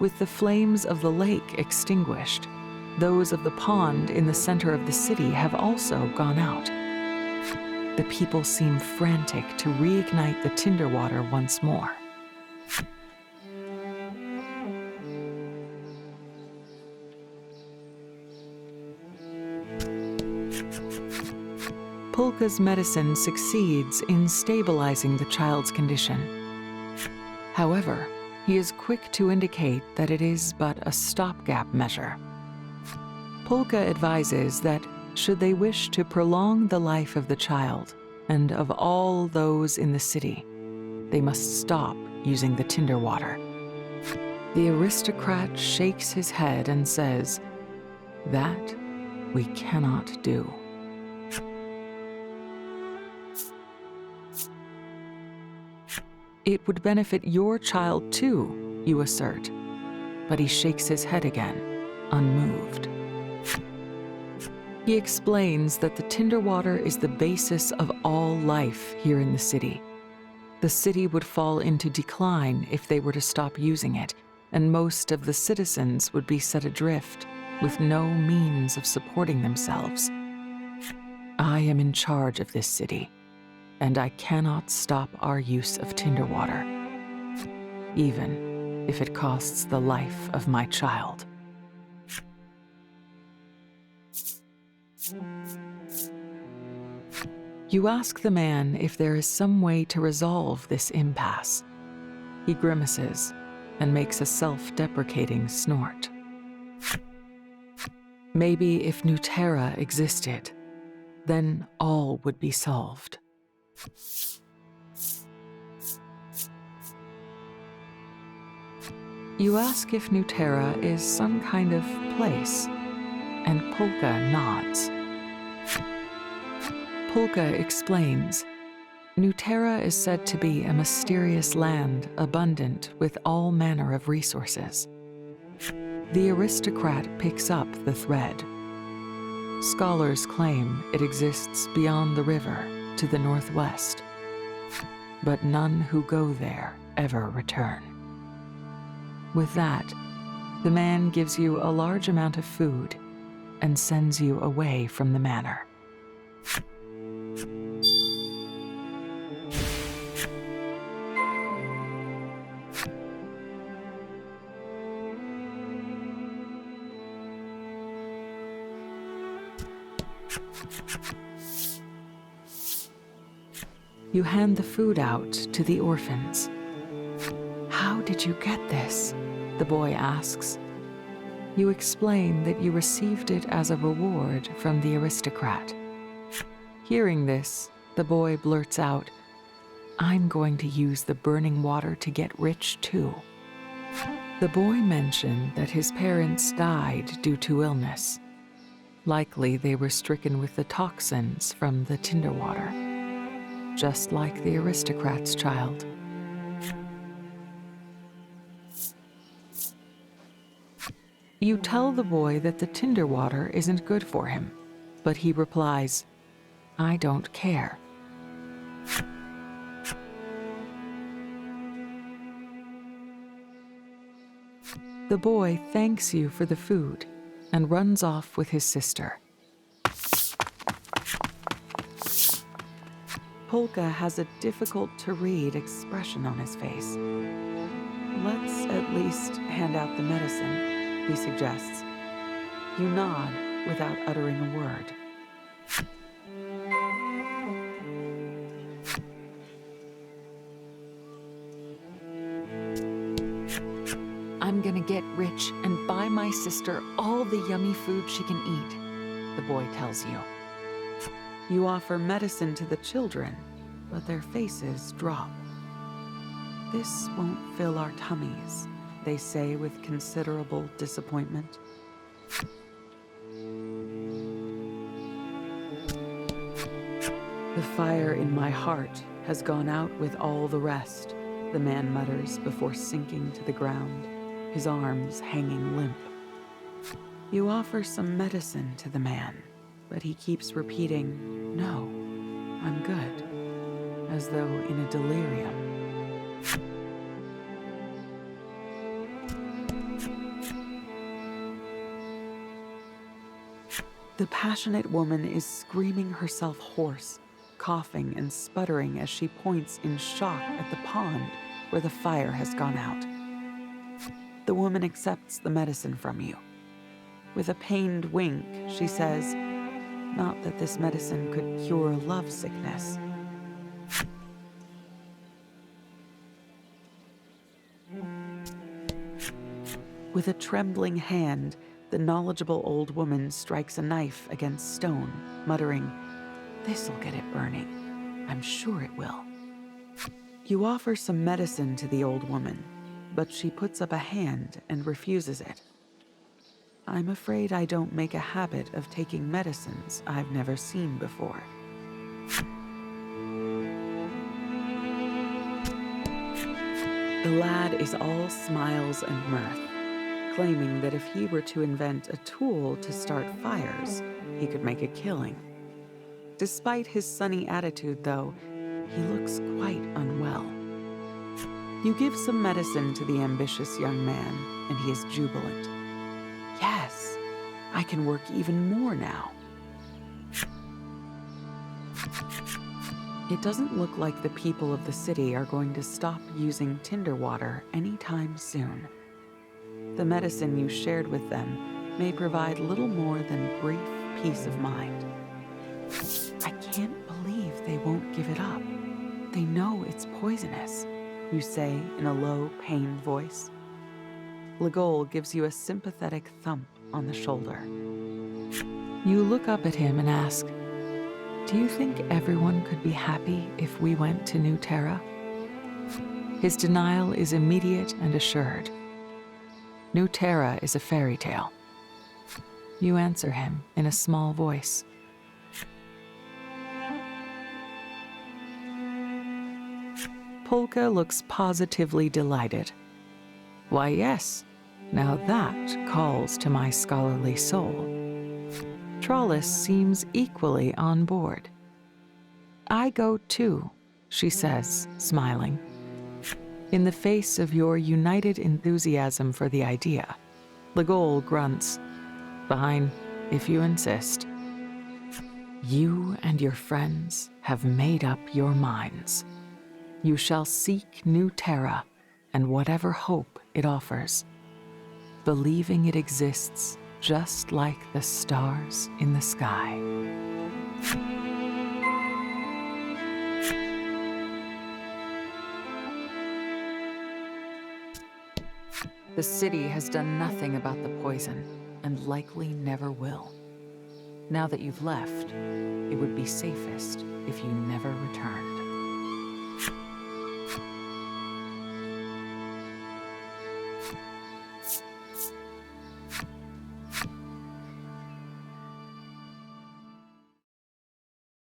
With the flames of the lake extinguished, those of the pond in the center of the city have also gone out. The people seem frantic to reignite the tinder water once more. Pulka's medicine succeeds in stabilizing the child's condition. However, he is quick to indicate that it is but a stopgap measure. Pulka advises that, should they wish to prolong the life of the child and of all those in the city, they must stop using the tinder water. The aristocrat shakes his head and says, "That we cannot do." "It would benefit your child too," you assert, but he shakes his head again, unmoved. He explains that the tinder water is the basis of all life here in the city. The city would fall into decline if they were to stop using it, and most of the citizens would be set adrift with no means of supporting themselves. I am in charge of this city, and I cannot stop our use of tinder water, even if it costs the life of my child. You ask the man if there is some way to resolve this impasse. He grimaces and makes a self-deprecating snort. Maybe if Nuterra existed, then all would be solved. You ask if Nuterra is some kind of place, and Pulka nods. Pulka explains, Nuterra is said to be a mysterious land abundant with all manner of resources. The aristocrat picks up the thread. Scholars claim it exists beyond the river to the northwest, but none who go there ever return. With that, the man gives you a large amount of food and sends you away from the manor. You hand the food out to the orphans. "How did you get this?" the boy asks. You explain that you received it as a reward from the aristocrat. Hearing this, the boy blurts out, "I'm going to use the burning water to get rich too." The boy mentioned that his parents died due to illness. Likely they were stricken with the toxins from the tinder water, just like the aristocrat's child. You tell the boy that the tinder water isn't good for him, but he replies, "I don't care." The boy thanks you for the food and runs off with his sister. Pulka has a difficult-to-read expression on his face. "Let's at least hand out the medicine," he suggests. You nod without uttering a word. "I'm gonna get rich and buy my sister all the yummy food she can eat," the boy tells you. You offer medicine to the children, but their faces drop. "This won't fill our tummies," they say with considerable disappointment. "The fire in my heart has gone out with all the rest," the man mutters before sinking to the ground, his arms hanging limp. You offer some medicine to the man, but he keeps repeating, "No, I'm good," as though in a delirium. The passionate woman is screaming herself hoarse, coughing and sputtering as she points in shock at the pond where the fire has gone out. The woman accepts the medicine from you. With a pained wink, she says, not that this medicine could cure love sickness. With a trembling hand, the knowledgeable old woman strikes a knife against stone, muttering, "This'll get it burning. I'm sure it will." You offer some medicine to the old woman, but she puts up a hand and refuses it. "I'm afraid I don't make a habit of taking medicines I've never seen before." The lad is all smiles and mirth, claiming that if he were to invent a tool to start fires, he could make a killing. Despite his sunny attitude, though, he looks quite unwell. You give some medicine to the ambitious young man, and he is jubilant. "Yes, I can work even more now." It doesn't look like the people of the city are going to stop using tinder water anytime soon. The medicine you shared with them may provide little more than brief peace of mind. "I can't believe they won't give it up. They know it's poisonous," you say in a low, pained voice. Legol gives you a sympathetic thump on the shoulder. You look up at him and ask, "Do you think everyone could be happy if we went to New Terra?" His denial is immediate and assured. New Terra is a fairy tale. You answer him in a small voice. Polka looks positively delighted. "Why, yes, now that calls to my scholarly soul." Trollis seems equally on board. "I go too," she says, smiling. In the face of your united enthusiasm for the idea, Legol grunts, "Fine, if you insist." You and your friends have made up your minds. You shall seek New Terra and whatever hope it offers, believing it exists just like the stars in the sky. The city has done nothing about the poison, and likely never will. Now that you've left, it would be safest if you never return.